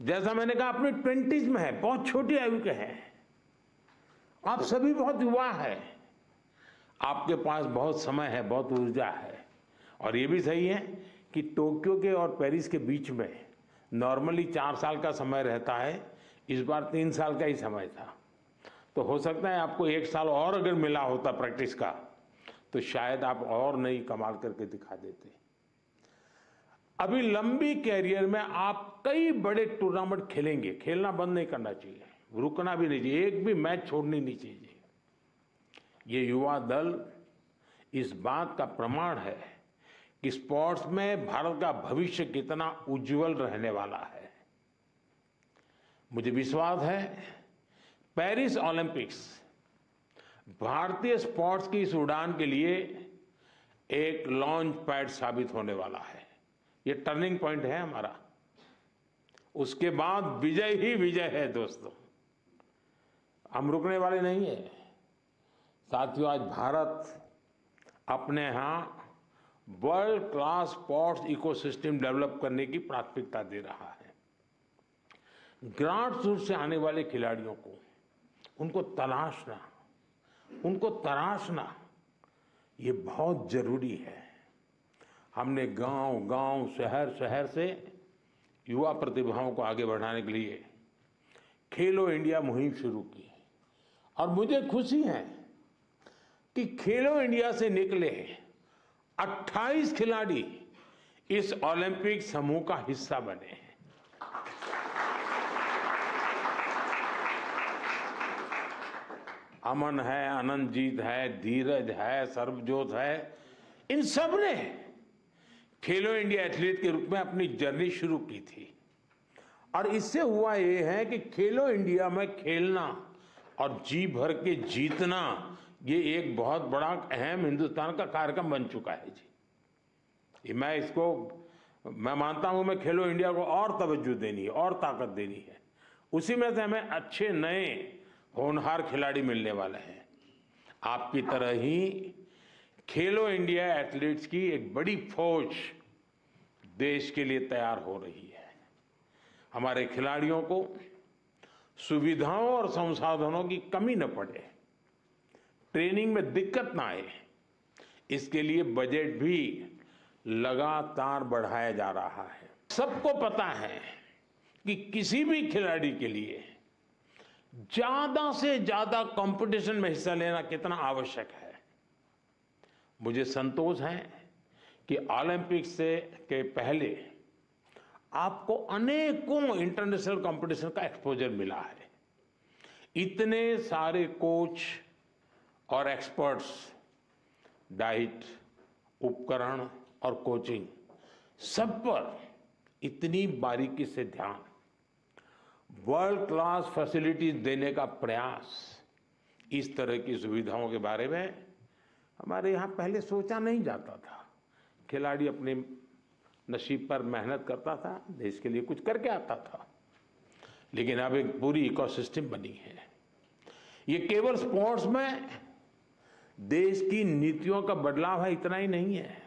जैसा मैंने कहा अपनी 20s में है, बहुत छोटी आयु के हैं, आप सभी बहुत युवा है, आपके पास बहुत समय है, बहुत ऊर्जा है। और ये भी सही है कि टोक्यो के और पेरिस के बीच में नॉर्मली 4 साल का समय रहता है, इस बार 3 साल का ही समय था। तो हो सकता है आपको 1 साल और अगर मिला होता प्रैक्टिस का तो शायद आप और नई कमाल करके दिखा देते। अभी लंबी कैरियर में आप कई बड़े टूर्नामेंट खेलेंगे, खेलना बंद नहीं करना चाहिए, रुकना भी नहीं चाहिए, एक भी मैच छोड़नी नहीं चाहिए। ये युवा दल इस बात का प्रमाण है कि स्पोर्ट्स में भारत का भविष्य कितना उज्जवल रहने वाला है। मुझे विश्वास है पेरिस ओलंपिक्स भारतीय स्पोर्ट्स की इस उड़ान के लिए एक लॉन्च पैड साबित होने वाला है। ये टर्निंग पॉइंट है हमारा, उसके बाद विजय ही विजय है दोस्तों, हम रुकने वाले नहीं है। साथियों, आज भारत अपने यहाँ world class sports ecosystem develop करने की प्राथमिकता दे रहा है। ग्रासरूट्स से आने वाले खिलाड़ियों को उनको तराशना ये बहुत जरूरी है। हमने गांव-गांव, शहर-शहर से युवा प्रतिभाओं को आगे बढ़ाने के लिए खेलो इंडिया मुहिम शुरू की और मुझे खुशी है कि खेलो इंडिया से निकले 28 खिलाड़ी इस ओलंपिक समूह का हिस्सा बने हैं। अमन है, अनंतजीत है, धीरज है, सर्वजोत है, इन सब ने खेलो इंडिया एथलीट के रूप में अपनी जर्नी शुरू की थी। और इससे हुआ ये है कि खेलो इंडिया में खेलना और जी भर के जीतना ये एक बहुत बड़ा अहम हिंदुस्तान का कार्यक्रम बन चुका है जी। मैं मानता हूं मैं खेलो इंडिया को और तवज्जो देनी है और ताकत देनी है। उसी में से हमें अच्छे नए होनहार खिलाड़ी मिलने वाले हैं। आपकी तरह ही खेलो इंडिया एथलीट्स की एक बड़ी फौज देश के लिए तैयार हो रही है। हमारे खिलाड़ियों को सुविधाओं और संसाधनों की कमी न पड़े, ट्रेनिंग में दिक्कत ना आए, इसके लिए बजट भी लगातार बढ़ाया जा रहा है। सबको पता है कि किसी भी खिलाड़ी के लिए ज्यादा से ज्यादा कंपटीशन में हिस्सा लेना कितना आवश्यक है। मुझे संतोष है कि ओलंपिक्स के पहले आपको अनेकों इंटरनेशनल कंपटीशन का एक्सपोजर मिला है। इतने सारे कोच और एक्सपर्ट्स, डाइट, उपकरण और कोचिंग, सब पर इतनी बारीकी से ध्यान, वर्ल्ड क्लास फैसिलिटीज देने का प्रयास, इस तरह की सुविधाओं के बारे में हमारे यहाँ पहले सोचा नहीं जाता था। खिलाड़ी अपने नसीब पर मेहनत करता था, देश के लिए कुछ करके आता था, लेकिन अब एक पूरी इकोसिस्टम बनी है। ये केवल स्पोर्ट्स में देश की नीतियों का बदलाव है, इतना ही नहीं है,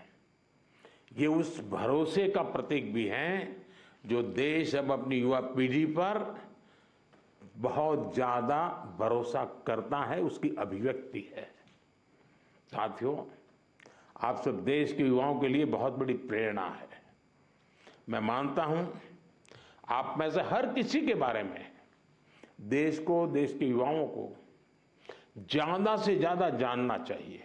ये उस भरोसे का प्रतीक भी है जो देश अब अपनी युवा पीढ़ी पर बहुत ज्यादा भरोसा करता है, उसकी अभिव्यक्ति है। साथियों, आप सब देश के युवाओं के लिए बहुत बड़ी प्रेरणा है। मैं मानता हूं आप में से हर किसी के बारे में देश को, देश के युवाओं को ज्यादा से ज्यादा जानना चाहिए।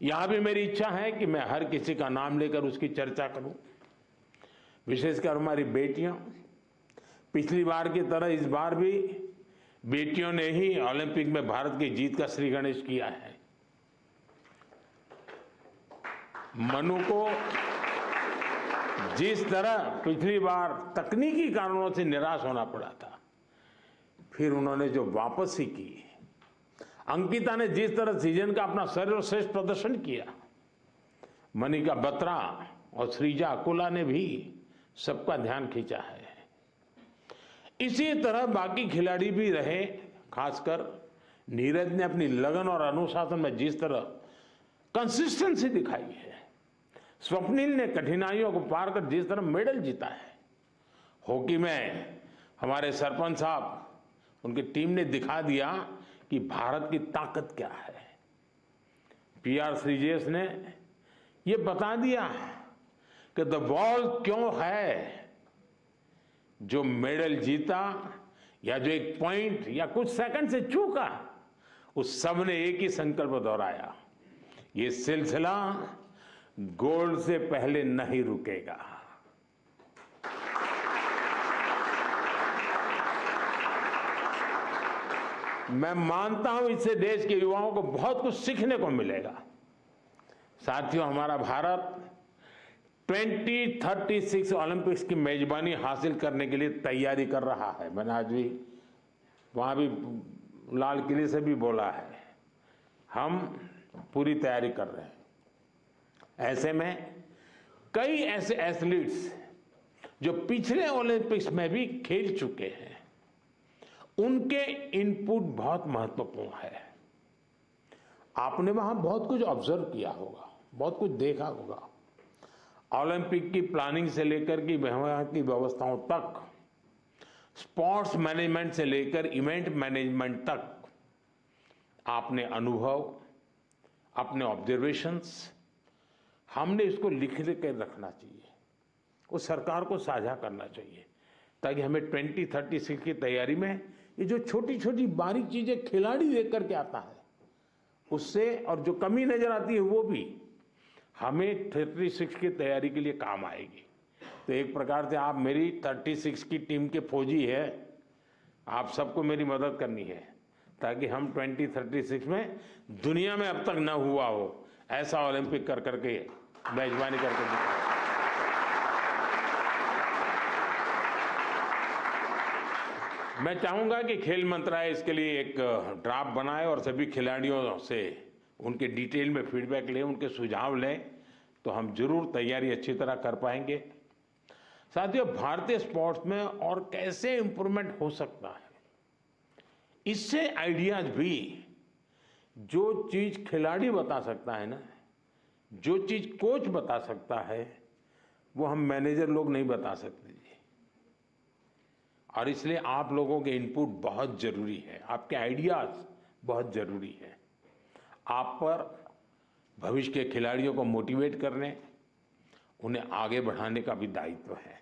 यहां भी मेरी इच्छा है कि मैं हर किसी का नाम लेकर उसकी चर्चा करूं, विशेषकर हमारी बेटियां। पिछली बार की तरह इस बार भी बेटियों ने ही ओलंपिक में भारत की जीत का श्री गणेश किया है। मनु को जिस तरह पिछली बार तकनीकी कारणों से निराश होना पड़ा था, फिर उन्होंने जो वापसी की, अंकिता ने जिस तरह सीजन का अपना सर्वश्रेष्ठ प्रदर्शन किया, मनिका बत्रा और श्रीजा अकुला ने भी सबका ध्यान खींचा है। इसी तरह बाकी खिलाड़ी भी रहे, खासकर नीरज ने अपनी लगन और अनुशासन में जिस तरह कंसिस्टेंसी दिखाई है, स्वप्निल ने कठिनाइयों को पार कर जिस तरह मेडल जीता है, हॉकी में हमारे सरपंच साहब, उनकी टीम ने दिखा दिया कि भारत की ताकत क्या है। PR श्रीजेश ने ये बता दिया कि द बॉल क्यों है। जो मेडल जीता या जो एक पॉइंट या कुछ सेकंड से चूका, उस सब ने एक ही संकल्प दोहराया, ये सिलसिला गोल्ड से पहले नहीं रुकेगा। मैं मानता हूं इससे देश के युवाओं को बहुत कुछ सीखने को मिलेगा। साथियों, हमारा भारत 2036 ओलंपिक्स की मेजबानी हासिल करने के लिए तैयारी कर रहा है। मैंने आज भी वहां भी लाल किले से भी बोला है, हम पूरी तैयारी कर रहे हैं। ऐसे में कई ऐसे एथलीट्स जो पिछले ओलंपिक्स में भी खेल चुके हैं, उनके इनपुट बहुत महत्वपूर्ण है। आपने वहां बहुत कुछ ऑब्जर्व किया होगा, बहुत कुछ देखा होगा। ओलंपिक की प्लानिंग से लेकर की वहां की व्यवस्थाओं तक, स्पोर्ट्स मैनेजमेंट से लेकर इवेंट मैनेजमेंट तक, आपने अनुभव, अपने ऑब्जर्वेशंस, हमने इसको लिख कर रखना चाहिए, वो सरकार को साझा करना चाहिए, ताकि हमें 2036 की तैयारी में ये जो छोटी छोटी बारीक चीजें खिलाड़ी देख करके आता है, उससे और जो कमी नजर आती है वो भी हमें 36 की तैयारी के लिए काम आएगी। तो एक प्रकार से आप मेरी 36 की टीम के फौजी है, आप सबको मेरी मदद करनी है, ताकि हम 2036 में दुनिया में अब तक न हुआ हो ऐसा ओलंपिक कर करके मेजबानी करके दिखाएं। मैं चाहूंगा कि खेल मंत्रालय इसके लिए एक ड्राफ्ट बनाए और सभी खिलाड़ियों से उनके डिटेल में फीडबैक लें, उनके सुझाव लें, तो हम जरूर तैयारी अच्छी तरह कर पाएंगे। साथियों, भारतीय स्पोर्ट्स में और कैसे इंप्रूवमेंट हो सकता है, इससे आइडियाज भी, जो चीज खिलाड़ी बता सकता है ना, जो चीज कोच बता सकता है, वो हम मैनेजर लोग नहीं बता सकते। और इसलिए आप लोगों के इनपुट बहुत जरूरी है, आपके आइडियाज बहुत जरूरी है। आप पर भविष्य के खिलाड़ियों को मोटिवेट करने, उन्हें आगे बढ़ाने का भी दायित्व है।